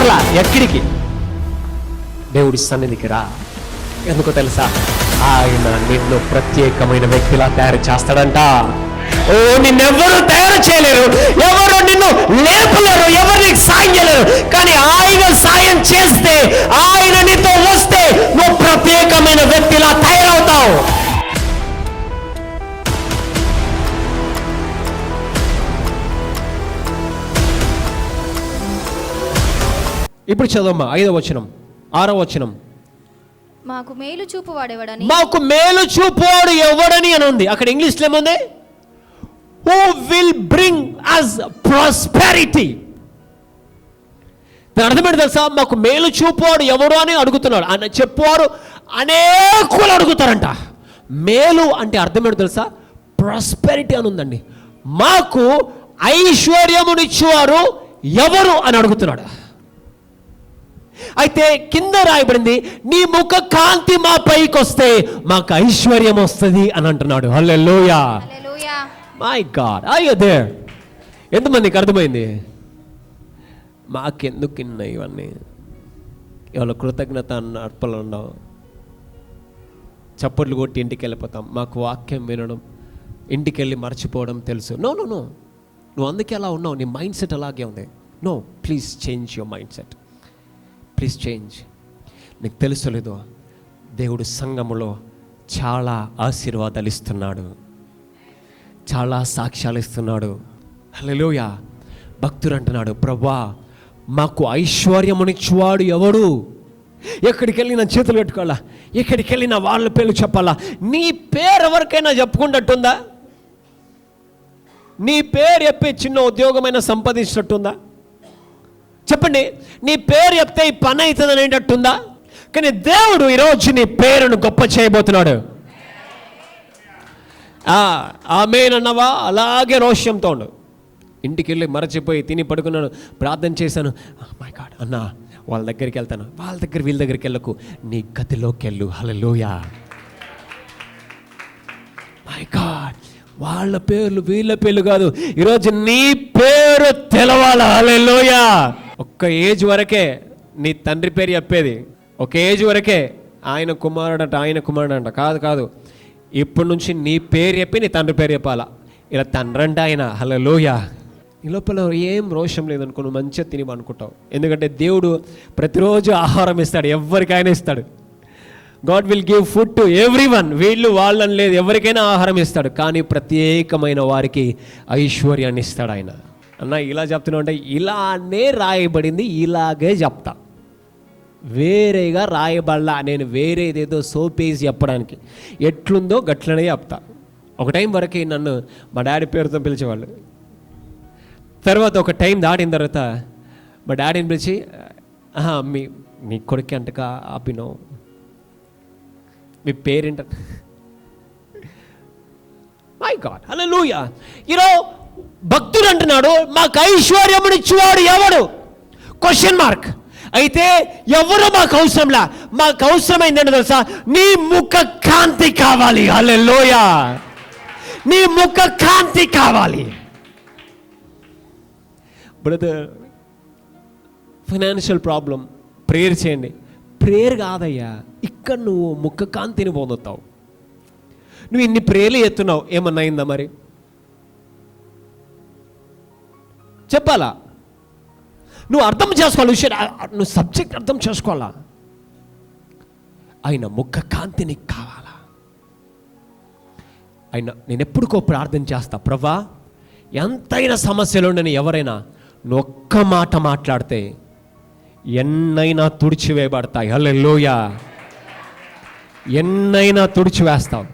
మరలా ఎక్కడికి? దేవుడి సన్నిధికి రా. ఎందుకో తెలుసా? ఆయన నిన్ను ప్రత్యేకమైన వ్యక్తిలా తయారు చేస్తాడంట. ఓ, నిన్నెవ్వరూ తయారు చేయలేరు, ఎవరు నిన్ను లేపలేరు, ఎవరు నీకు సాయం చేయలేరు. కానీ ఆయన సాయం చేస్తే, ఆయన నీతో వస్తే నువ్వు ప్రత్యేకమైన వ్యక్తిలా తయారవుతావు. ఇప్పుడు చదవమ్మా 5వ వచనం, 6వ వచనం. మాకు మేలు చూపువాడెవడని, మాకు మేలు చూపువాడు ఎవడని అని ఉంది. అక్కడ ఇంగ్లీష్లో ఏముంది? Who will bring us prosperity. దాని అర్థం ఏంటి తెలుసా? మాకు మేలు చూపువాడు ఎవడు అని అడుగుతున్నాడు. అని చెప్పువారు అనేకులు అడుగుతారంట. మేలు అంటే అర్థం ఏంటి తెలుసా? ప్రాస్పెరిటీ అని ఉందండి. మాకు ఐశ్వర్యమునిచ్చేవారు ఎవరు అని అడుగుతున్నాడు. అయితే కింద రాయబడింది, నీ ముఖ కాంతి మా పైకి వస్తే మాకు ఐశ్వర్యం వస్తుంది అని అంటున్నాడు. Hallelujah, my god, are you there? ఎంతమందికి అర్థమైంది? మాకెందుకు ఇవన్నీ? ఇవాళ కృతజ్ఞత అర్పణలు ఉండవు, చప్పట్లు కొట్టి ఇంటికి వెళ్ళిపోతాం. మాకు వాక్యం వినడం, ఇంటికి వెళ్ళి మర్చిపోవడం తెలుసు. నో నో నో, నువ్వు అందుకే అలా ఉన్నావు. నీ మైండ్ సెట్ అలాగే ఉంది. No, please change your mind set, please change. నీకు తెలుసు లేదో, దేవుడు సంఘములో చాలా ఆశీర్వాదాలు ఇస్తున్నాడు, చాలా సాక్ష్యాలు ఇస్తున్నాడు. హల్లెలూయా. భక్తుడు అంటున్నాడు, ప్రభువా మాకు ఐశ్వర్యమునిచ్చువాడు ఎవడు? ఎక్కడికి వెళ్ళి నా చేతులు పెట్టుకోవాలా, ఎక్కడికి వెళ్ళి నా వాళ్ళ పేర్లు చెప్పాలా? నీ పేరు ఎవరికైనా చెప్పుకున్నట్టుందా? నీ పేరు చెప్పి చిన్న ఉద్యోగమైన సంపాదించినట్టుందా? చెప్పండి. నీ పేరు చెప్తే ఈ పని అవుతుంది అనేటట్టుందా? కానీ దేవుడు ఈరోజు నీ పేరును గొప్ప చేయబోతున్నాడు. ఆమేన్ అన్నవా? అలాగే రోషంతో ఉండు. ఇంటికి వెళ్ళి మరచిపోయి తిని పడుకున్నాను, ప్రార్థన చేశాను, మై గాడ్ అన్నా వాళ్ళ దగ్గరికి వెళ్తాను, వాళ్ళ దగ్గర వీళ్ళ దగ్గరికి వెళ్ళకు, నీ గదిలోకి వెళ్ళు. హల్లెలూయా. మై గాడ్, వాళ్ళ పేర్లు వీళ్ళ పేర్లు కాదు, ఈరోజు నీ పేరు తెలవాలా. హల్లెలూయా. ఒక్క ఏజ్ వరకే నీ తండ్రి పేరు చెప్పేది, ఒక ఏజ్ వరకే ఆయన కుమారుడంట, ఆయన కుమారుడంట. కాదు కాదు, ఇప్పటి నుంచి నీ పేరు చెప్పి నీ తండ్రి పేరు చెప్పాలా. ఇలా తండ్రి అంటే ఆయన. హల్లెలూయా. ఈ లోపల ఏం రోషం లేదనుకో, నువ్వు మంచిగా తిని అనుకుంటావు. ఎందుకంటే దేవుడు ప్రతిరోజు ఆహారం ఇస్తాడు, ఎవరికైనా ఇస్తాడు. God will give food to everyone. వీళ్ళు వాళ్ళని లేదు, ఎవరికైనా ఆహారం ఇస్తాడు. కానీ ప్రత్యేకమైన వారికి ఐశ్వర్యాన్ని ఇస్తాడు ఆయన. అన్న ఇలా చెప్తున్నావు అంటే ఇలానే రాయబడింది, ఇలాగే చెప్తా, వేరేగా రాయబడలా. నేను వేరేదేదో సోపేసి చెప్పడానికి, ఎట్లుందో గట్లనే చెప్తా. ఒక టైం వరకు నన్ను మా డాడీ పేరుతో పిలిచేవాళ్ళు. తర్వాత ఒక టైం దాటిన తర్వాత మా డాడీని పిలిచి, మీ కొడుకు అంటగా అభినవ్, మీ పేరేంట? మై గాడ్, హల్లెలూయా. ఈరోజు భక్తుడు అంటున్నాడు, మాకు ఐశ్వర్యమునిచ్చేవాడు ఎవడు? Question mark. అయితే ఎవరు మాకు అవసరంలా, మాకు అవసరమైంది ఏంటో తెలుసా? నీ ముఖ కాంతి కావాలి. హల్లెలూయా. నీ ముఖ కాంతి కావాలి. బ్రదర్, ఫైనాన్షియల్ ప్రాబ్లం, ప్రేయర్ చేయండి. ప్రేయర్ కాదయ్యా, ఇక్కడ నువ్వు ముఖ కాంతిని పొందుతావు. నువ్వు ఇన్ని ప్రేయర్లు ఎత్తున్నావు, ఏమన్నా అయిందా మరి? చెప్పాలా? నువ్వు అర్థం చేసుకోవాలి విషయం, నువ్వు సబ్జెక్ట్ అర్థం చేసుకోవాలా. ఆయన ముఖ కాంతి నీకు కావాలా. ఆయన నేను ఎప్పుడుకో ప్రార్థన చేస్తా, ప్రభా ఎంతైనా సమస్యలు ఉండని ఎవరైనా నువ్వు ఒక్క మాట మాట్లాడితే ఎన్నైనా తుడిచివేయబడతాయి. హల్లెలూయా. ఎన్నైనా తుడిచివేస్తావు.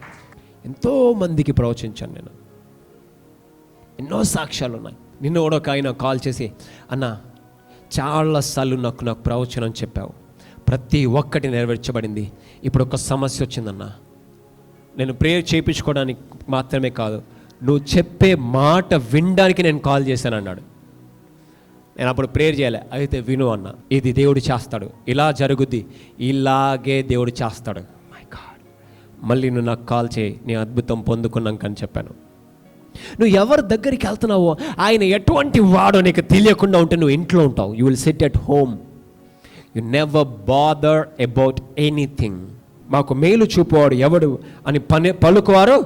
ఎంతోమందికి ప్రవచించాను నేను, ఎన్నో సాక్ష్యాలు ఉన్నాయి. నిన్న కూడా ఒక ఆయన కాల్ చేసి, అన్న చాలాసార్లు నాకు ప్రవచనం చెప్పావు, ప్రతి ఒక్కటి నెరవేర్చబడింది, ఇప్పుడు ఒక సమస్య వచ్చిందన్న, నేను ప్రేయర్ చేయించుకోవడానికి మాత్రమే కాదు, నువ్వు చెప్పే మాట వినడానికి నేను కాల్ చేశాను అన్నాడు. నేను అప్పుడు ప్రేయర్ చేయాలి. అయితే విను అన్న, ఇది దేవుడు చేస్తాడు, ఇలా జరుగుద్ది, ఇలాగే దేవుడు చేస్తాడు. మై గాడ్, మళ్ళీ నువ్వు నాకు కాల్ చేయి, నీ అద్భుతం పొందుకున్నాక అని చెప్పాను. నువ్వు ఎవరి దగ్గరికి వెళ్తున్నావో ఆయన ఎటువంటి వాడో నీకు తెలియకుండా ఉంటే నువ్వు ఇంట్లో ఉంటావు. You will SIT at home you never bother about anything. మాకు మేలు చూపువాడు ఎవడు అని పలుకువారు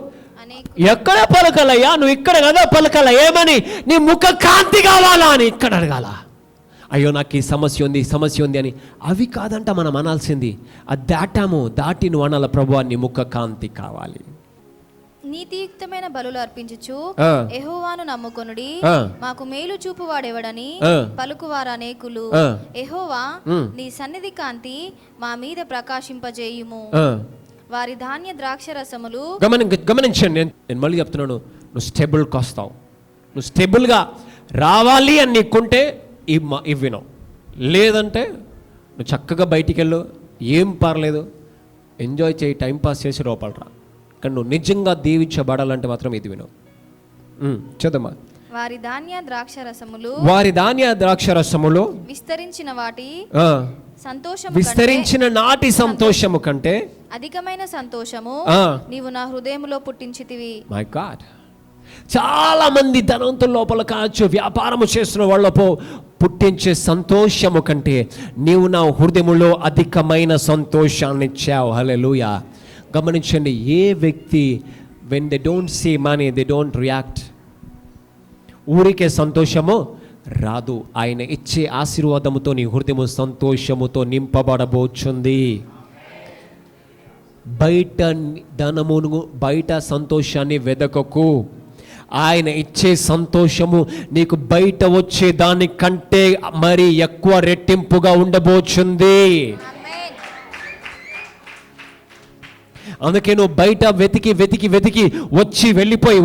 ఎక్కడ పలకాలయ్యా? నువ్వు ఇక్కడ కదా పలకాల. ఏమని? నీ ముఖ కాంతి కావాలా అని ఇక్కడ అడగాల. అయ్యో నాకు ఈ సమస్య ఉంది అని అవి కాదంట మనం అనాల్సింది. అది దాటి నువ్వు అనాల, ప్రభువా నీ ముఖ కాంతి కావాలి. నీతియుక్తమైన బలులు అర్పించుచు యెహోవాను నమ్ముకొనుడి, మాకు మేలు చూపువాడెవడని పలుకువారు అనేకులు. యెహోవా నీ సన్నిధి కాంతి మా మీద ప్రకాశింపజేయుము. వారి ధాన్య ద్రాక్ష రసములు. గమనించండి, నేను మళ్ళీ చెప్తున్నాను, నువ్వు స్టేబుల్కి వస్తావు. నువ్వు స్టేబుల్గా రావాలి అని నీకుంటే ఇవి వినవు. లేదంటే నువ్వు చక్కగా బయటికి వెళ్ళు, ఏం పర్లేదు, ఎంజాయ్ చేయి, టైంపాస్ చేసి లోపలరా. కానీ నువ్వు నిజంగా దీవించబడాలంటే మాత్రం ఇది వినవు. చదమ్మా. వారి ధాన్య ద్రాక్ష రసములు విస్తరించిన వాటి విస్తరించిన నాటి సంతోషము కంటే అధికమైన సంతోషము నీవు నా హృదయములో పుట్టించితివి. మై గాడ్, చాలా మంది ధనవంతుల లోపల కావచ్చు, వ్యాపారము చేస్తున్న వాళ్ళపో పుట్టించే సంతోషము కంటే నీవు నా హృదయములో అధికమైన సంతోషాన్ని ఇచ్చావు. హల్లెలూయా. గమనించండి, ఏ వ్యక్తి when they don't see money they don't react. ఊరికే సంతోషము రాదు. ఆయన ఇచ్చే ఆశీర్వాదముతో నీ హృదయము సంతోషముతో నింపబడబోచుంది. బయట ధనమును, బయట సంతోషాన్ని వెదకకు. ఆయన ఇచ్చే సంతోషము నీకు బయట వచ్చే దానికంటే మరి ఎక్కువ రెట్టింపుగా ఉండబోచుంది. అందుకే నువ్వు బయట వెతికి వచ్చి వెళ్ళిపోయి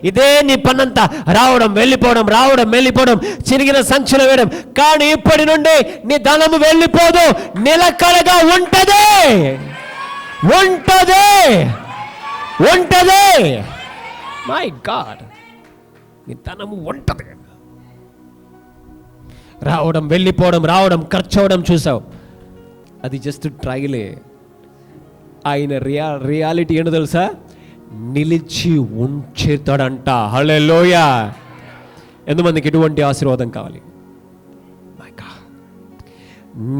ఇదే నీ పనంతా, రావడం వెళ్ళిపోవడం, చిరిగిన సంచులు వేయడం. కానీ ఇప్పటి నుండి నీ ధనము వెళ్ళిపోదు, నిలకడగా ఉంటది. మై గాడ్, నీ ధనము ఉంటది. రావడం ఖర్చు అవడం చూసావు, అది జస్ట్ ట్రైలే. ఆయన రియాలిటీ ఏంటో తెలుసా? నిలిచి ఉంచుతాడంట. హల్లెలూయా. ఎంతమందికి ఇటువంటి ఆశీర్వాదం కావాలి?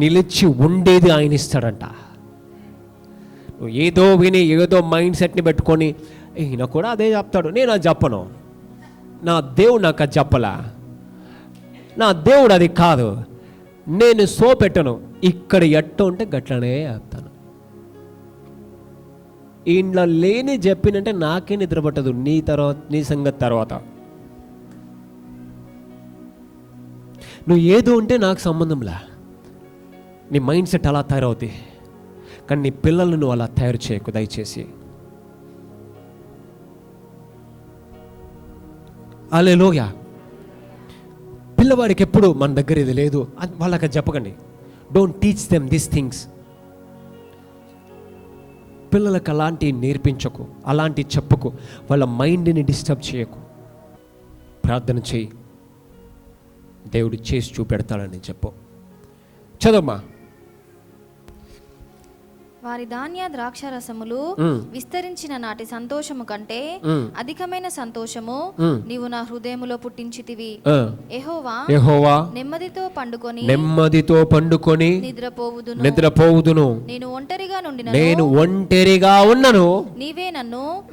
నిలిచి ఉండేది ఆయన ఇస్తాడంట. నువ్వు ఏదో విని ఏదో మైండ్ సెట్ని పెట్టుకొని ఈయన కూడా అదే చెప్తాడు, నేను అది చెప్పను, నా దేవుడు నాకు అది చెప్పలా, నా దేవుడు అది కాదు, నేను సో పెట్టను, ఇక్కడ ఎట్ట ఉంటే గట్లనే చెప్తాను. ఇంట్లో లేని చెప్పినంటే నాకే నిద్ర పట్టదు, నీ సంగతి తర్వాత. నువ్వు ఏదో ఉంటే నాకు సంబంధంలా. నీ మైండ్ సెట్ అలా తయారవుతుంది. కానీ నీ పిల్లలను నువ్వు అలా తయారు చేయకు దయచేసి. హల్లెలూయా. పిల్లవాడికి ఎప్పుడు మన దగ్గర ఇది లేదు వాళ్ళకి చెప్పకండి. Don't teach them this things. పిల్లలకు అలాంటి నేర్పించకు, అలాంటి చెప్పకు, వాళ్ళ మైండ్ని డిస్టర్బ్ చేయకు. ప్రార్థన చేయి, దేవుడు చేసి చూపెడతాడని చెప్పు. చదమ్మా. వారి ధాన్య ద్రాక్ష రసములు విస్తరించిన నాటి సంతోషము కంటే అధికమైన సంతోషము నీవు నా హృదయములో పుట్టించితివి. యెహోవా నెమ్మదితో పండుకొని నిద్రపోవుదును. నేను ఒంటరిగా ఉన్నను,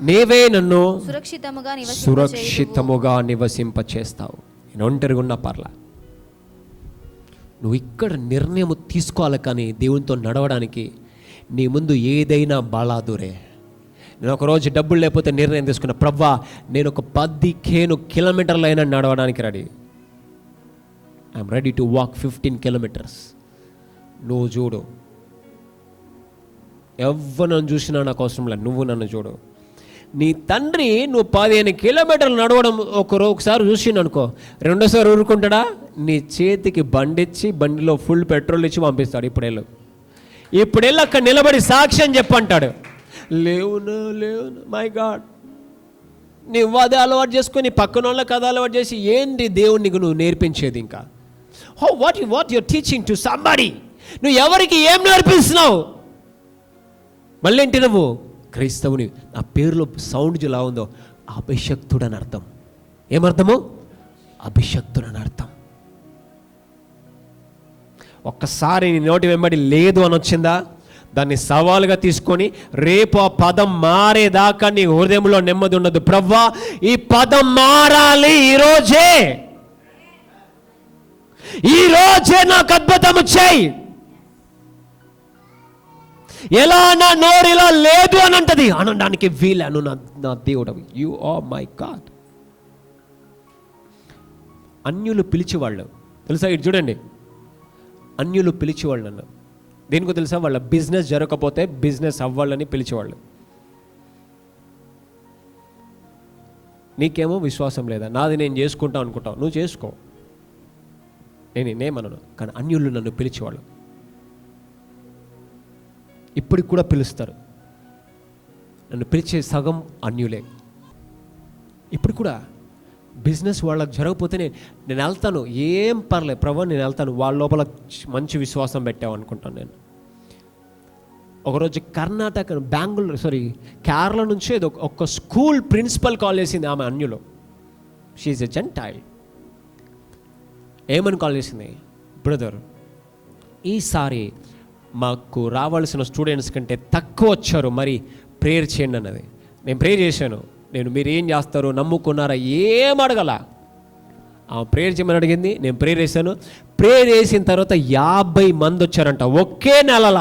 నీవే నన్ను సురక్షితముగా నివసింపచేస్తావు. నేను ఒంటరిగా ఉన్నా పర్లా, నువ్వు ఇక్కడ నిర్ణయం తీసుకోవాలి. కానీ దేవునితో నడవడానికి నీ ముందు ఏదైనా బాలాదురే. నేను ఒకరోజు డబ్బులు లేకపోతే నిర్ణయం తీసుకున్నా, ప్రవ్వా నేను ఒక 15 కిలోమీటర్లు అయినా నడవడానికి ready. I'm ready to walk 15 kilometres. నువ్వు చూడు, ఎవరు నన్ను చూసినా నాకు అవసరం లేదు, నువ్వు నన్ను చూడు. నీ తండ్రి నువ్వు 15 కిలోమీటర్లు నడవడం ఒకసారి చూసిండు అనుకో, రెండోసారి ఊరుకుంటాడా? నీ చేతికి బండిచ్చి బండిలో ఫుల్ పెట్రోల్ ఇచ్చి పంపిస్తాడు. ఇప్పుడు వెళ్ళి అక్కడ నిలబడి సాక్ష్యం చెప్పంటాడు. లేవును మై గాడ్. నువ్వు అదే అలవాటు చేసుకొని పక్కన వాళ్ళకి అదే అలవాటు చేసి ఏంటి దేవునికి నువ్వు నేర్పించేది? ఇంకా what your teaching to somebody. నువ్వు ఎవరికి ఏం నేర్పిస్తున్నావు? మళ్ళీ ఏంటి నువ్వు క్రైస్తవుని? ఆ పేరులో సౌండ్ ఎలా ఉందో అభిషక్తుడని అర్థం. ఏమర్థము? అభిషక్తుడని అర్థం. ఒక్కసారి నీ నోటి వెంబడి లేదు అని వచ్చిందా, దాన్ని సవాలుగా తీసుకొని రేపు ఆ పదం మారేదాకా నీ హృదయంలో నెమ్మది ఉండదు. ప్రవ్వా, ఈ పదం మారాలి ఈరోజే నాకు అద్భుతం చేయి. ఎలా నా నోరిలా లేదు అని అంటది, అనడానికి వీలను నా దేవుడు. You are my God. అన్యులు పిలిచేవాళ్ళు తెలుసా, ఇటు చూడండి, అన్యులు పిలిచేవాళ్ళు అన్న దేనికో తెలుసా, వాళ్ళ బిజినెస్ జరగకపోతే బిజినెస్ అవ్వాలని పిలిచేవాళ్ళు. నీకేమో విశ్వాసం లేదా, నాది నేను చేసుకుంటా అనుకుంటావు, నువ్వు చేసుకో, నేనేమనను. కానీ అన్యులు నన్ను పిలిచేవాళ్ళు, ఇప్పటికి కూడా పిలుస్తారు. నన్ను పిలిచే సగం అన్యులే. ఇప్పుడు కూడా బిజినెస్ వాళ్ళకి జరగకపోతే నేను వెళ్తాను, ఏం పర్లేదు ప్రభు, నేను వెళ్తాను. వాళ్ళ లోపల మంచి విశ్వాసం పెట్టావు అనుకుంటాను. నేను ఒకరోజు కర్ణాటక కేరళ నుంచి ఒక స్కూల్ ప్రిన్సిపల్ కాల్ చేసింది. ఆమె అన్యులు, షీఈ్ ఎ జెంటైల్. ఏమని కాల్ చేసింది, బ్రదర్ ఈసారి మాకు రావాల్సిన స్టూడెంట్స్ కంటే తక్కువ వచ్చారు, మరి ప్రేయర్ చేయండి అన్నది. నేను ప్రేయర్ చేశాను. మీరు ఏం చేస్తారు, నమ్ముకున్నారా, ఏం అడగల. ప్రేయర్ చేయమని అడిగింది, నేను ప్రేయర్ చేశాను. ప్రేయర్ చేసిన తర్వాత 50 మంది వచ్చారంట ఒకే నెలల.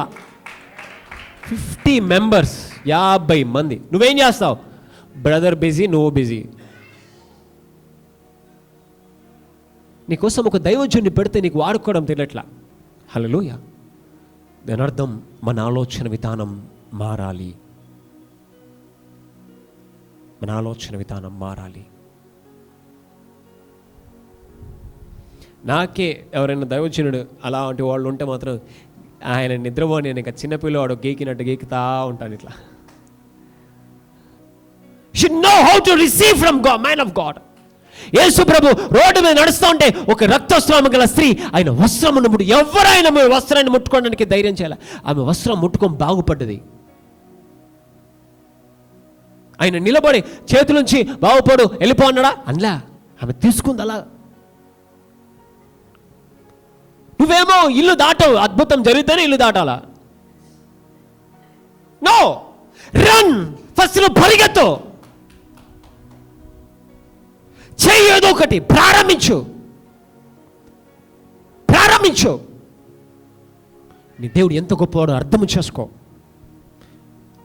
50 మెంబర్స్, 50 మంది. నువ్వేం చేస్తావు బ్రదర్? బిజీ, నువ్వు బిజీ. నీకోసం ఒక దైవజనుని పెడితే నీకు వాడుకోవడం తెలియట్లా. హల్లెలూయా. దాని అర్థం మన ఆలోచన విధానం మారాలి. మన ఆలోచన విధానం మారాలి. నాకే ఎవరైనా దైవజనుడు అలాంటి వాళ్ళు ఉంటే మాత్రం ఆయన నిద్రపోని, నేను ఇక చిన్నపిల్లవాడు గీకినట్టు గీకుతా ఉంటాను ఇట్లా. should know how to receive from God, man of God. Yesu Prabhu road మీద నడుస్తూ ఉంటే ఒక రక్తస్రావం గల స్త్రీ ఆయన వస్త్రమును ఎవరైనా వస్త్రాన్ని ముట్టుకోవడానికి ధైర్యం చేయాలి. ఆమె వస్త్రం ముట్టుకొని బాగుపడ్డది. ఆయన నిలబడి చేతులుంచి బాగుపడు వెళ్ళిపో అన్నాడా? అనలా. ఆమె తీసుకుంది అలా. నువ్వేమో ఇల్లు దాటవు, అద్భుతం జరిగితేనే ఇల్లు దాటాలా? No, run. ఫస్ట్ నువ్వు పరిగెత్తు, చెయ్యి, ఏదో ఒకటి ప్రారంభించు. నీ దేవుడు ఎంత గొప్పవాడో అర్థం చేసుకో.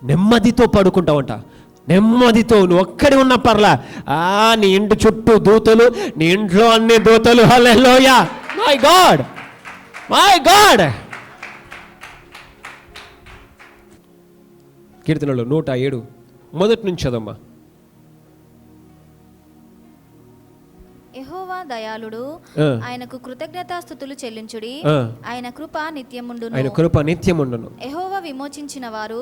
నెమ్మదితో పడుకుంటావంట, నెమ్మదితో. నువ్వు ఒక్కడి ఉన్న పర్లా, నీ ఇంటి చుట్టూ దూతలు, నీ ఇంట్లో అన్ని దూతలు. Hallelujah. My god, my god. కీర్తనలు 107 మొదటి నుంచి చదమ్మా. యెహోవా దయాళుడు, ఆయనకు కృతజ్ఞతాస్తుతులు చెల్లించుడి. ఆయన కృప నిత్యముండును. ఆయన కృప నిత్యముండును. యెహోవా విమోచించిన వారు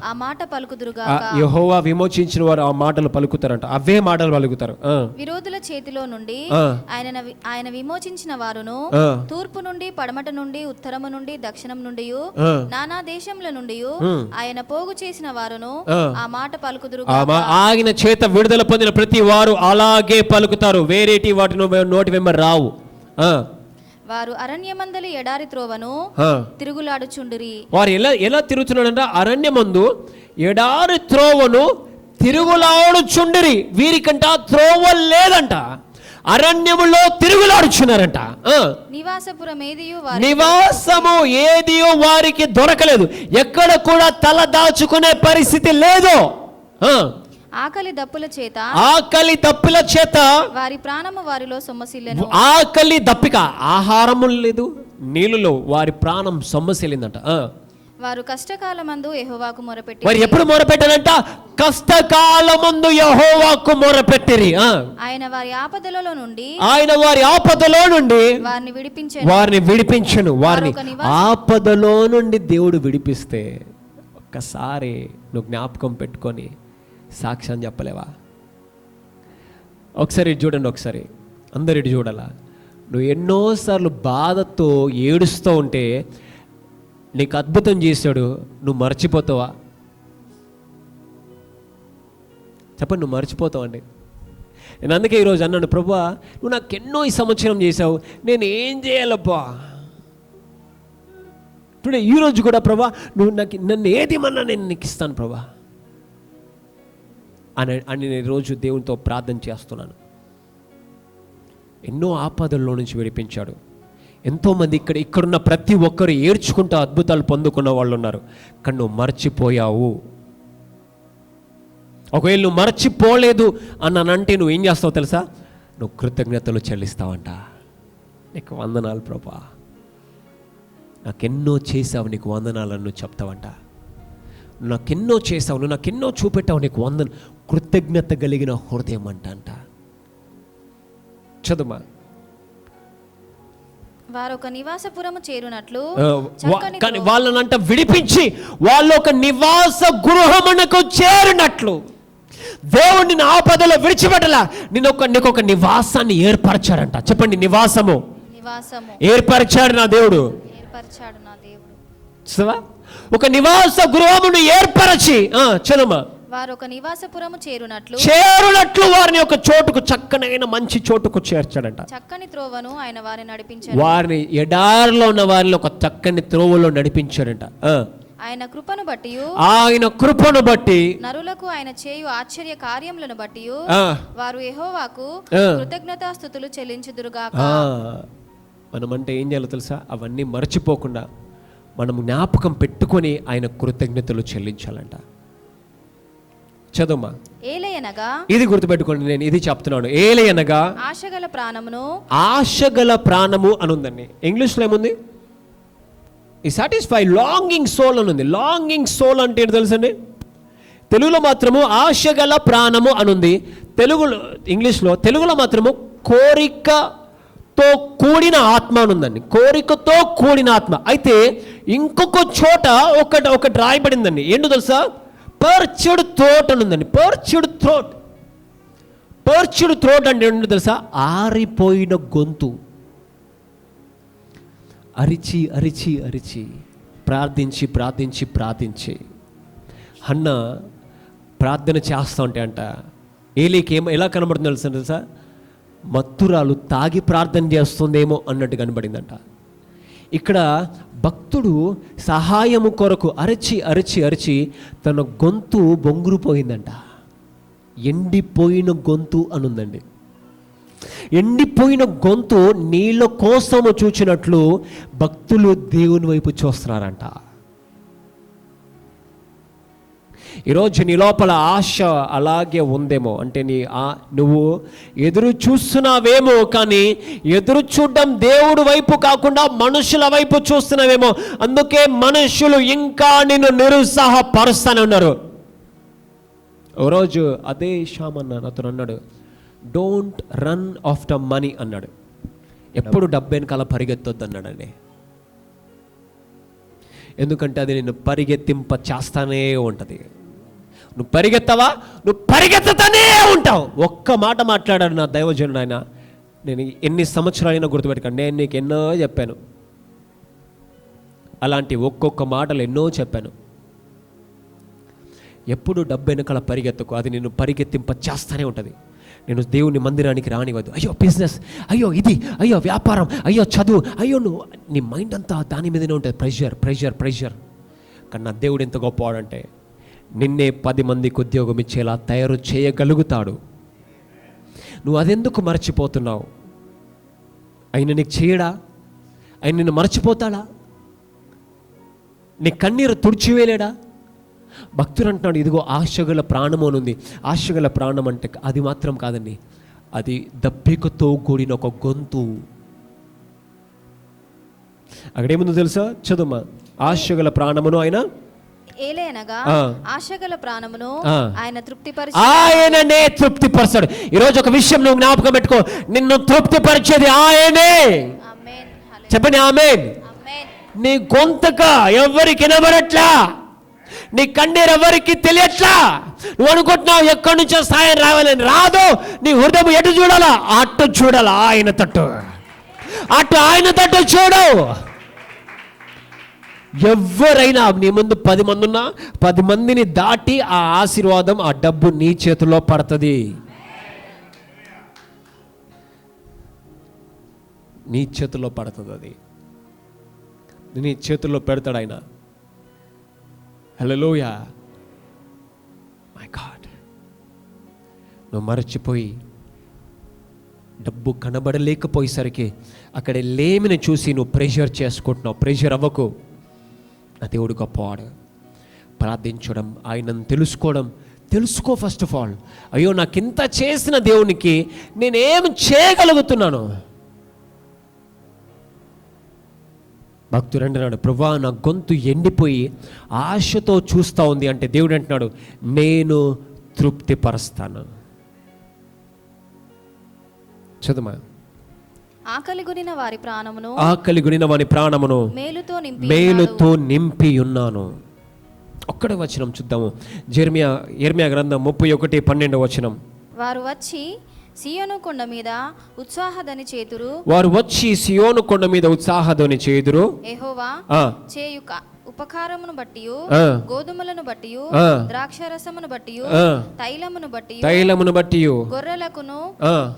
ఆ మాట పలుకుదురుగాక. యెహోవా విమోచించిన వారు ఆ మాటలు పలుకుతారంట. అవే మాటలు పలుకుతారు. విరోధుల చేతిలో నుండి ఆయన విమోచించిన వారును తూర్పు నుండి, పడమట నుండి, ఉత్తరము నుండి, దక్షిణం నుండి, నానా దేశముల నుండి ఆయన పోగు చేసిన వారును ఆ మాట పలుకుదురుగాక. ఆయన చేత విడుదల పొందిన ప్రతి వారు అలాగే పలుకుతారు. వేరేటి వాటి నోటి వెంబడి రావు. వారు అరణ్యమందలి ఎడారి త్రోవను తిరుగులాడుచుండిరి. వారు ఎలా తిరుగుతున్నాడంట? అరణ్యమందు ఎడారి త్రోవను తిరుగులాడుచుండిరి. వీరికంట త్రోవ లేదంట, అరణ్యములో తిరుగులాడుచున్నారంట. నివాసము ఏదియో వారికి దొరకలేదు. ఎక్కడ కూడా తల దాచుకునే పరిస్థితి లేదు. ఆకలి దప్పుల చేత వారి ప్రాణము వారిలో సొమ్మసిల్లెను. ఆకలి దప్పిక, ఆహారము లేదు, నీళ్ళలో వారి ప్రాణం సొమ్మసిల్లిందంట. వారు కష్టకాలమందు యెహోవాకు మొరపెట్టి. వారు ఎప్పుడు మొరపెట్టారంట? కష్టకాలమందు యెహోవాకు మొరపెట్టిరి. ఆయన వారి ఆపదలలో నుండి వారిని విడిపించెను. వారిని ఆపదలో నుండి దేవుడు విడిపిస్తే ఒక్కసారి నువ్వు జ్ఞాపకం పెట్టుకొని సాక్ష్యం చెప్పలేవా? ఒకసారి చూడండి, ఒకసారి అందరు ఇటు చూడాలా. నువ్వు ఎన్నోసార్లు బాధతో ఏడుస్తూ ఉంటే నీకు అద్భుతం చేశాడు, నువ్వు మర్చిపోతావా? చెప్పండి, నువ్వు మర్చిపోతావండి. నేను అందుకే ఈరోజు అన్నాను, ప్రభువా నువ్వు నాకు ఎన్నో ఈ సంవత్సరం చేశావు, నేను ఏం చేయాలబ్బా? టుడే ఈ రోజు కూడా ప్రభా నువ్వు నాకు నన్ను ఏదేమన్నా నేను నీకు ఇస్తాను ప్రభా అని నేను రోజు దేవునితో ప్రార్థన చేస్తున్నాను. ఎన్నో ఆపదల్లో నుంచి విడిపించాడు. ఎంతోమంది ఇక్కడున్న ప్రతి ఒక్కరు ఏడ్చుకుంటూ అద్భుతాలు పొందుకున్న వాళ్ళు ఉన్నారు. కానీ నువ్వు మర్చిపోయావు. ఒకవేళ నువ్వు మర్చిపోలేదు అన్నానంటే నువ్వు ఏం చేస్తావు తెలుసా? నువ్వు కృతజ్ఞతలు చెల్లిస్తావంట. నీకు వందనాలు ప్రభా, నాకెన్నో చేసావు, నీకు వందనాలను నువ్వు చెప్తావంట. నాకెన్నో చేసావు, నువ్వు నాకెన్నో చూపెట్టావు, నీకు కృతజ్ఞత కలిగిన హృదయం అంట. చదుమా. వారొక నివాసపురము చేరునట్లు కానీ వాళ్ళనంట విడిపించి వాళ్ళు ఒక నివాస గృహమునకు చేరినట్లు దేవుడు నిన్ను ఆపదలో విడిచిపెట్టలా, నీకు ఒక నివాసాన్ని ఏర్పరచాడంట. చెప్పండి, నివాసము ఏర్పరిచాడు నా దేవుడు. ఒక నివాస గృహమును ఏర్పరచి చదుమా. వారు ఒక నివాసపురము చేరునట్లు వారిని ఒక చోటుకు, చక్కనైన మంచి చోటుకు చేర్చాడంట. చక్కని త్రోవను ఆయన వారిని నడిపించాడు. వారిని ఎడారిలో ఉన్న వారిని ఒక చక్కని త్రోవలో నడిపించాడంట. ఆయన కృపను బట్టి నరులకు ఆయన చేయు ఆశ్చర్య కార్యములను బట్టి వారు యెహోవాకు కృతజ్ఞతాస్తుతులు చెల్లించుదురుగాక. మనమంటే ఏం చేయాలో తెలుసా? అవన్నీ మర్చిపోకుండా మనం జ్ఞాపకం పెట్టుకొని ఆయన కృతజ్ఞతలు చెల్లించాలంట. చదువుమా. ఏలయనగా, ఇది గుర్తుపెట్టుకోండి, నేను ఇది చెప్తున్నాను. ఏలయనగా ఆశగల ప్రాణము అని ఉందండి. ఇంగ్లీష్లో ఏముంది? ఈ సాటిస్ఫై లాంగింగ్ సోల్ అని ఉంది. లాంగింగ్ సోల్ అంటే ఏంటి తెలుసండి? తెలుగులో మాత్రము ఆశగల ప్రాణము అని ఉంది. తెలుగులో మాత్రము కోరికతో కూడిన ఆత్మ అని ఉందండి. కోరికతో కూడిన ఆత్మ. అయితే ఇంకొక చోట ఒకటి రాయబడిందండి. ఏంటో తెలుసా? పర్చ్డ్ థ్రోట్ అని ఉందండి. పర్చ్డ్ థ్రోట్ అంటే ఏంటో తెలుసా? ఆరిపోయిన గొంతు. అరిచి అరిచి అరిచి ప్రార్థించి ప్రార్థించి ప్రార్థించి హన్న ప్రార్థన చేస్తూ ఉంటే అంట ఏలీకి ఎలా కనబడుతుందో తెలుసా? మత్తురాలు తాగి ప్రార్థన చేస్తుందేమో అన్నట్టు కనబడిందంట. ఇక్కడ భక్తుడు సహాయము కొరకు అరిచి అరిచి అరిచి తన గొంతు బొంగురుపోయిందంట. ఎండిపోయిన గొంతు అనుందండి. ఎండిపోయిన గొంతు నీళ్ళ కోసము చూచినట్లు భక్తులు దేవుని వైపు చూస్తున్నారంట. ఈరోజు నీ లోపల ఆశ అలాగే ఉందేమో. అంటే నువ్వు ఎదురు చూస్తున్నావేమో, కానీ ఎదురు చూడడం దేవుడి వైపు కాకుండా మనుషుల వైపు చూస్తున్నావేమో. అందుకే మనుషులు ఇంకా నిన్ను నిరుత్సాహపరుస్తానే ఉన్నారు. ఓ రోజు అదే షామన్న అతను అన్నాడు, డోంట్ రన్ ఆఫ్టర్ మనీ అన్నాడు. ఎప్పుడు డబ్బు వెనకాల పరిగెత్తొద్దు అన్నాడండి. ఎందుకంటే అది నిన్ను పరిగెత్తింప చేస్తానే ఉంటుంది. నువ్వు పరిగెత్తవా, నువ్వు పరిగెత్తుతానే ఉంటావు. ఒక్క మాట మాట్లాడాడు నా దైవజనుడు. ఆయన నేను ఎన్ని సంవత్సరాలైనా గుర్తుపెట్టుకోండి, నేను నీకు ఎన్నో చెప్పాను. అలాంటి ఒక్కొక్క మాటలు ఎన్నో చెప్పాను. ఎప్పుడు డబ్బు వెనకాల పరిగెత్తకు, అది నిన్ను పరిగెత్తింప చేస్తానే ఉంటుంది. నేను దేవుని మందిరానికి రానివ్వద్దు. అయ్యో బిజినెస్, అయ్యో ఇది, అయ్యో వ్యాపారం, అయ్యో చదువు, అయ్యో నువ్వు, నీ మైండ్ అంతా దాని మీదనే ఉంటుంది. Pressure pressure pressure. కానీ నా దేవుడు ఎంత గొప్పవాడంటే నిన్నే 10 మందికి ఉద్యోగం ఇచ్చేలా తయారు చేయగలుగుతాడు. నువ్వు అదెందుకు మర్చిపోతున్నావు? ఆయన నీకు చేయడా? ఆయన నిన్ను మర్చిపోతాడా? నీ కన్నీరు తుడిచివేలేడా? భక్తుడు అంటున్నాడు, ఇదిగో ఆశగల ప్రాణము అని ఉంది. ఆశగల ప్రాణం అంటే అది మాత్రం కాదండి, అది దప్పికతో కూడిన ఒక గొంతు. అక్కడేముందో తెలుసా? చదువుమా. ఆశగల ప్రాణమును ఆయన ఆశగల ప్రాణమును ఆయననే తృప్తిపరచాడు. ఈరోజు ఒక విషయం నువ్వు జ్ఞాపకం పెట్టుకో, నిన్ను తృప్తిపరిచేది ఆయనే. చెప్పండి ఆమేన్. నీ గొంతుక ఎవరికి వినబడట్లా, నీ కన్నీరు ఎవరికి తెలియట్లా. నువ్వు అనుకుంటున్నావు ఎక్కడి నుంచో సాయం రావాలని. రాదు. నీ హృదయం ఎటు చూడాలా? అటు చూడాలా, ఆయన తట్టు. అటు ఆయన తట్టు చూడు. ఎవరైనా నీ ముందు 10 మంది ఉన్నా 10 మందిని దాటి ఆ ఆశీర్వాదం, ఆ డబ్బు నీ చేతిలో పడుతుంది. నీ చేతిలో పడుతుంది. అది నీ చేతుల్లో పెడతాడు ఆయన. హల్లెలూయా. మై గాడ్, నువ్వు మరచిపోయి డబ్బు కనబడలేకపోయేసరికి అక్కడ లేమిని చూసి నువ్వు ప్రెషర్ చేసుకుంటున్నావు. ప్రెషర్ అవ్వకు. నా దేవుడు గొప్పవాడు. ప్రార్థించడం, ఆయనను తెలుసుకో ఫస్ట్ ఆఫ్ ఆల్. అయ్యో, నాకింత చేసిన దేవునికి నేనేం చేయగలుగుతున్నాను? భక్తుడు అంటున్నాడు, ప్రభువా నా గొంతు ఎండిపోయి ఆశతో చూస్తూ ఉంది అంటే దేవుడు అంటున్నాడు, నేను తృప్తిపరుస్తాను. చదుమా. ఆకలిగొనిన వారి ప్రాణమును మేలుతో నింపి ఉన్నాను. ఒక్కడే వచనం చూద్దాము. యెర్మయా గ్రంథం 31:12 వచనం. వారు వచ్చి సియోను కొండ మీద ఉత్సాహధ్వని చేయుదురు. యెహోవా చేయు ఉపకారమును బట్టి, గోధుమలను బట్టి, ద్రాక్షరసమును బట్టి, తైలమును బట్టి, గొర్రెలకును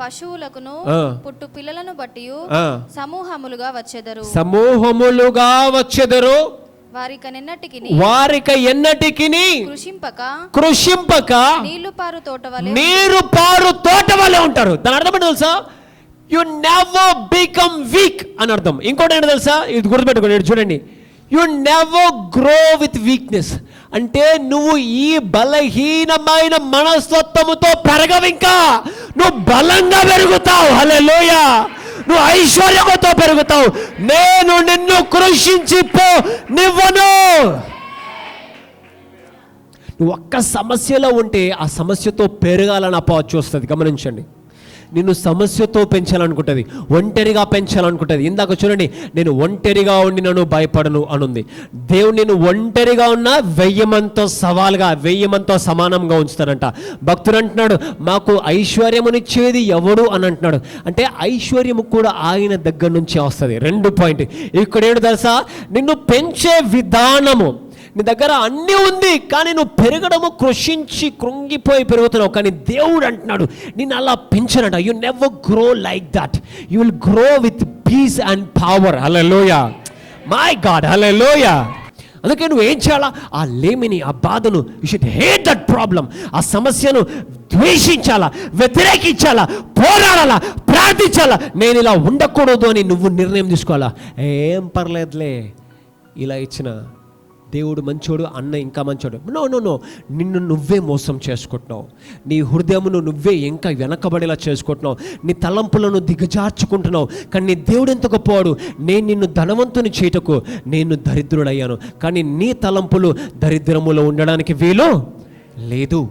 పశువులకును పుట్టు పిల్లలను బట్టి సమూహములుగా వచ్చెదరు. వారిక ఎన్నటికిని కృషింపక నీరు పారు తోట వలె ఉంటారు. దాని అర్థం ఏంటో తెలుసా? యు నెవర్ బికమ్ వీక్ అని అర్థం. ఇంకోటి ఏంటో తెలుసా? ఇది గుర్తుపెట్టుకోండి, చూడండి. You never grow with weakness అంటే నువ్వు ఈ బలహీనమైన మనస్తత్వముతో పెరగవు, ఇంకా నువ్వు బలంగా పెరుగుతావు. హల్లెలూయా. నువ్వు ఐశ్వర్యంతో పెరుగుతావు. నేను నిన్ను కృషించిపోనివ్వను. నువ్వు ఒక్క సమస్యలో ఉంటే ఆ సమస్యతో పెరగాలని అపవాది చూస్తుంది. గమనించండి. నిన్ను సమస్యతో పెంచాలనుకుంటుంది, ఒంటరిగా పెంచాలనుకుంటుంది. ఇందాక చూడండి, నేను ఒంటరిగా ఉండినను భయపడను అనుంది. దేవుడు నేను ఒంటరిగా ఉన్నా 1000 మందితో సవాల్గా, 1000 మందితో సమానంగా ఉంచుతాడంట. భక్తుడు అంటున్నాడు, మాకు ఐశ్వర్యమునిచ్చేది ఎవడు అని అంటున్నాడు. అంటే ఐశ్వర్యము కూడా ఆయన దగ్గర నుంచే వస్తుంది. 2 పాయింట్ ఇక్కడ ఏంటో తెలుసా? నిన్ను పెంచే విధానము. నీ దగ్గర అన్నీ ఉంది, కానీ నువ్వు పెరగడము కృషించి కృంగిపోయి పెరుగుతున్నావు. కానీ దేవుడు అంటున్నాడు, నేను అలా పెంచనంట. You never grow like that. You will grow with peace and power. Hallelujah. My god, hallelujah. అందుకే నువ్వు ఏం చేయాలా? ఆ లేమిని, ఆ బాధను, you should hate that problem. ఆ సమస్యను ద్వేషించాలా, వ్యతిరేకించాలా, పోరాడాలా, ప్రార్థించాలా. నేను ఇలా ఉండకూడదు అని నువ్వు నిర్ణయం తీసుకోవాలా. ఏం పర్లేదులే, ఇలా ఇచ్చిన దేవుడు మంచోడు, అన్న ఇంకా మంచోడు. నో, నిన్ను నువ్వే మోసం చేసుకుంటున్నావు. నీ హృదయమును నువ్వే ఇంకా వెనకబడేలా చేసుకుంటున్నావు. నీ తలంపులను దిగజార్చుకుంటున్నావు. కానీ నీ దేవుడు ఎంత గొప్పవాడు. నేను నిన్ను ధనవంతుని చేయుటకు నేను దరిద్రుడయ్యాను, కానీ నీ తలంపులు దరిద్రములో ఉండడానికి వీలు లేదు.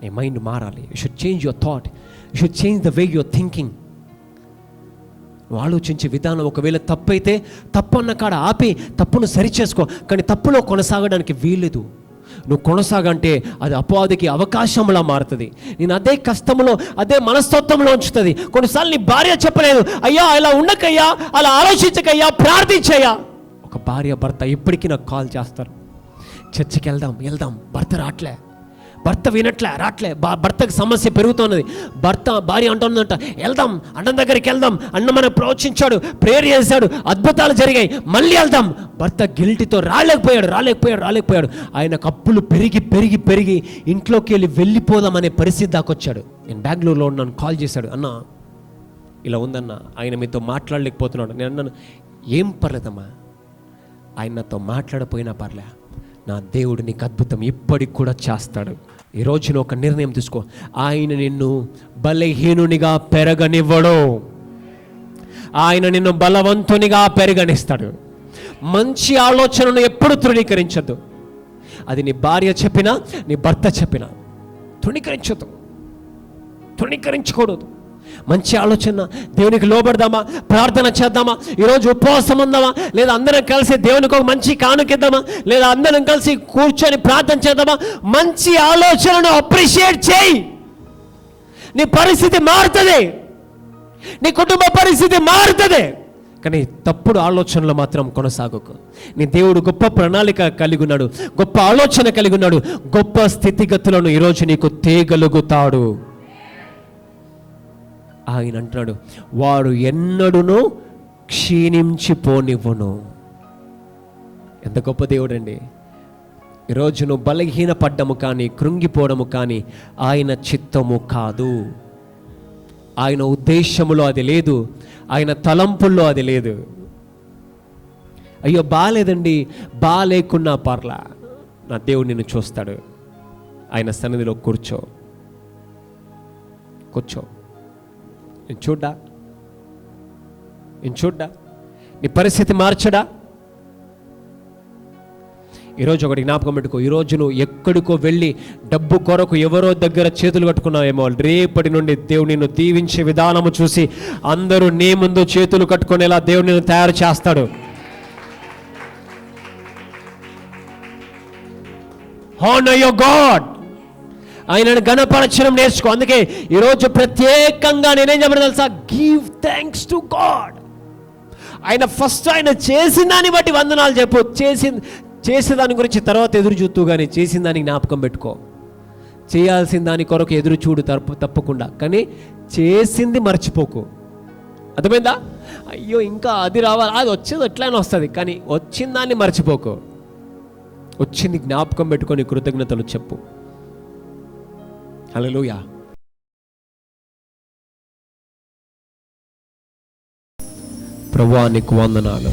నీ మైండ్ మారాలి. You should change your thought. You should change the way your thinking. నువ్వు ఆలోచించే విధానం ఒకవేళ తప్పైతే తప్పన్న కాడ ఆపి తప్పును సరిచేసుకో. కానీ తప్పులో కొనసాగడానికి వీల్లేదు. నువ్వు కొనసాగంటే అది అపవాదికి అవకాశంలా మారుతుంది. నేను అదే కష్టంలో, అదే మనస్తత్వంలో ఉంచుతుంది. కొన్నిసార్లు నీ భార్య చెప్పలేదు, అయ్యా అలా ఉండకయ్యా, అలా ఆలోచించకయ్యా, ప్రార్థించయ్యా. ఒక భార్య భర్త ఎప్పటికీ నాకు కాల్ చేస్తారు, చర్చికి వెళ్దాం. భర్త రావట్లే, భర్త వినట్లే, రావట్లే. భర్తకు సమస్య పెరుగుతున్నది. భార్య అంటున్నదంట, వెళ్దాం, అన్నం దగ్గరికి వెళ్దాం. అన్న మనం ప్రోత్సహించాడు, ప్రేయర్ చేశాడు, అద్భుతాలు జరిగాయి, మళ్ళీ వెళ్దాం. భర్త గిల్టీతో రాలేకపోయాడు. ఆయనకు అప్పులు పెరిగి ఇంట్లోకి వెళ్ళిపోదామనే పరిస్థితి దాకొచ్చాడు. నేను బెంగళూరులో ఉన్నాను. కాల్ చేశాడు, అన్న ఇలా ఉందన్న, ఆయన మీతో మాట్లాడలేకపోతున్నాడు. నేను అన్నాను, ఏం పర్లేదమ్మా, ఆయన నాతో మాట్లాడపోయినా పర్లే, నా దేవుడు నీకు అద్భుతం ఇప్పటికి కూడా చేస్తాడు. ఈరోజు నువ్వు ఒక నిర్ణయం తీసుకో. ఆయన నిన్ను బలహీనునిగా పెరగనివ్వడు, ఆయన నిన్ను బలవంతునిగా పెరగనిస్తాడు. మంచి ఆలోచనను ఎప్పుడు తృణీకరించద్దు. అది నీ భార్య చెప్పినా, నీ భర్త చెప్పినా తృణీకరించకూడదు. మంచి ఆలోచన, దేవునికి లోబడదామా, ప్రార్థన చేద్దామా, ఈరోజు ఉపవాసం ఉందామా, లేదా అందరం కలిసి దేవునికి ఒక మంచి కానుకిద్దామా, లేదా అందరం కలిసి కూర్చొని ప్రార్థన చేద్దామా. మంచి ఆలోచనను అప్రిషియేట్ చేయి. నీ పరిస్థితి మారుతుంది, నీ కుటుంబ పరిస్థితి మారుతుంది. కానీ తప్పుడు ఆలోచనలు మాత్రం కొనసాగకు. నీ దేవుడు గొప్ప ప్రణాళిక కలిగి ఉన్నాడు, గొప్ప ఆలోచన కలిగి ఉన్నాడు, గొప్ప స్థితిగతులను ఈరోజు నీకు తేగలుగుతాడు. ఆయన అంటున్నాడు, వాడు ఎన్నడూనూ క్షీణించిపోనివ్వను. ఎంత గొప్ప దేవుడండి. ఈరోజు నువ్వు బలహీన పడ్డము కానీ కృంగిపోవడము కానీ ఆయన చిత్తము కాదు. ఆయన ఉద్దేశములో అది లేదు, ఆయన తలంపుల్లో అది లేదు. అయ్యో బాగాలేదండి, బాగాలేకున్నా పర్లా, నా దేవుడు నిన్ను చూస్తాడు. ఆయన సన్నిధిలో కూర్చో. నేను చూడ్డా, నీ పరిస్థితి మార్చడా? ఈరోజు ఒకటి జ్ఞాపకం పెట్టుకో. ఈరోజు నువ్వు ఎక్కడికో వెళ్ళి డబ్బు కొరకు ఎవరో దగ్గర చేతులు కట్టుకున్నావేమో, రేపటి నుండి దేవుడు నిన్ను దీవించే విధానము చూసి అందరూ నీ ముందు చేతులు కట్టుకునేలా దేవుడు నిన్ను తయారు చేస్తాడు. Honor your God. ఆయనను గణపరచడం నేర్చుకో. అందుకే ఈరోజు ప్రత్యేకంగా నేనేం చెప్పడం తెలుసా? Give thanks to God. ఆయన ఫస్ట్ ఆయన చేసిన దాన్ని బట్టి వందనాలు చెప్పు. చేసేదాని గురించి తర్వాత ఎదురు చూస్తూ కానీ చేసిన దానికి జ్ఞాపకం పెట్టుకో. చేయాల్సిన దాని కొరకు ఎదురు చూడు తప్పకుండా, కానీ చేసింది మర్చిపోకు. అర్థమైందా? అయ్యో ఇంకా అది రావాలి, అది వచ్చేది ఎట్లయినా వస్తుంది, కానీ వచ్చిన దాన్ని మర్చిపోకు. వచ్చింది జ్ఞాపకం పెట్టుకొని కృతజ్ఞతలు చెప్పు. హల్లెలూయా. ప్రభువా నీకు వందనాలు,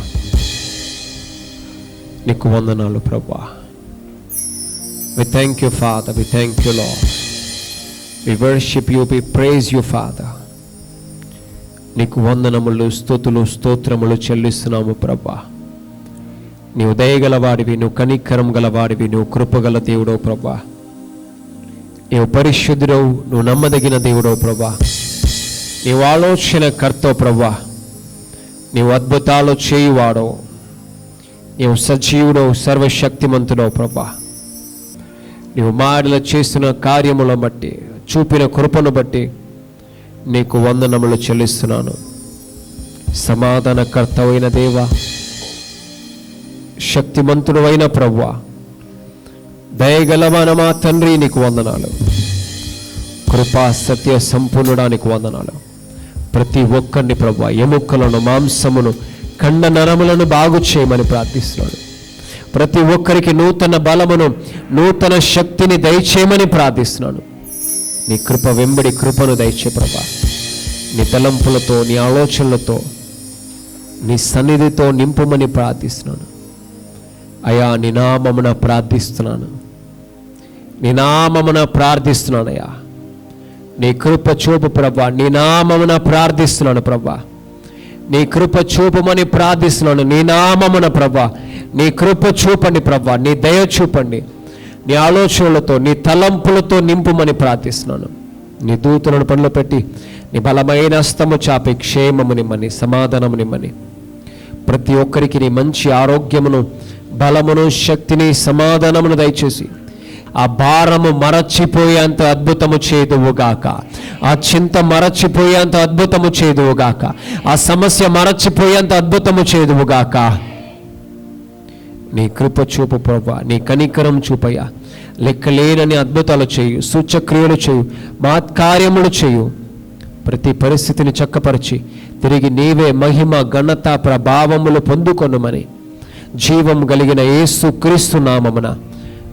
నీకు వందనాలు ప్రభువా. We thank you Father, we thank you Lord, we worship you, we praise you Father. నీకు వందనములు, స్తుతులు, స్తోత్రములు చెల్లిస్తున్నాము ప్రభువా. నీవు దయగలవాడివి, నువ్వు కనికరం గలవాడివి, నువ్వు కృపగల దేవుడో ప్రభువా. నీవు పరిశుద్ధుడవు, నువ్వు నమ్మదగిన దేవుడో ప్రభువా. నీవు ఆలోచన కర్తో ప్రభువా. నీవు అద్భుతాలు చేయువాడో, నీవు సజీవుడో, సర్వశక్తిమంతుడో ప్రభా. నీవు మాటలు చేస్తున్న కార్యములను బట్టి, చూపిన కృపను బట్టి నీకు వందనములు చెల్లిస్తున్నాను. సమాధానకర్తవైన దేవా, శక్తిమంతుడు అయిన ప్రభువా, దయగలవాన మా తండ్రి నీకు వందనాలు. కృపా సత్య సంపూర్ణుడానికి వందనాలు. ప్రతి ఒక్కరిని ప్రభువా, ఎముకలను, మాంసమును, కండ నరములను బాగు చేయమని ప్రార్థిస్తున్నాడు. ప్రతి ఒక్కరికి నూతన బలమును, నూతన శక్తిని దయచేయమని ప్రార్థిస్తున్నాను. నీ కృప వెంబడి కృపను దయచే ప్రభా. నీ తలంపులతో, నీ ఆలోచనలతో, నీ సన్నిధితో నింపుమని ప్రార్థిస్తున్నాను. అయా నీ నామమున ప్రార్థిస్తున్నాను, నీ నామమున ప్రార్థిస్తున్నానయ్యా. నీ కృప చూపు ప్రభా, నీ నామమున ప్రార్థిస్తున్నాను ప్రభా. నీ కృప చూపమని ప్రార్థిస్తున్నాను. నీ నామమున ప్రభా, నీ కృప చూపండి ప్రభా. నీ దయ చూపండి. నీ ఆలోచనలతో, నీ తలంపులతో నింపుమని ప్రార్థిస్తున్నాను. నీ దూతలను పనిలో పెట్టి నీ బలమైన హస్తము చాపి క్షేమమునిమ్మని, సమాధానమునిమ్మని, ప్రతి ఒక్కరికి నీ మంచి ఆరోగ్యమును, బలమును, శక్తిని, సమాధానమును దయచేసి ఆ భారము మరచిపోయేంత అద్భుతము చేదువుగాక. ఆ చింత మరచిపోయేంత అద్భుతము చేదువుగాక. ఆ సమస్య మరచిపోయేంత అద్భుతము చేదువుగాక. నీ కృప చూపు ప్రభా, నీ కనికరం చూపయ్యా. లెక్కలేనని అద్భుతాలు చేయు, సూచక్రియలు చేయు, మహత్కార్యములు చేయు. ప్రతి పరిస్థితిని చక్కపరిచి తిరిగి నీవే మహిమ, ఘనత, ప్రభావములు పొందుకొనుమని జీవం కలిగిన యేసు క్రీస్తు నామమున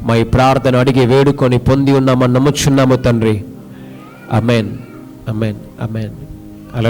మా ఈ ప్రార్థన అడిగి వేడుకొని పొంది ఉన్నామని నమ్ముచున్నాము తండ్రి. ఆమేన్, ఆమేన్, ఆమేన్.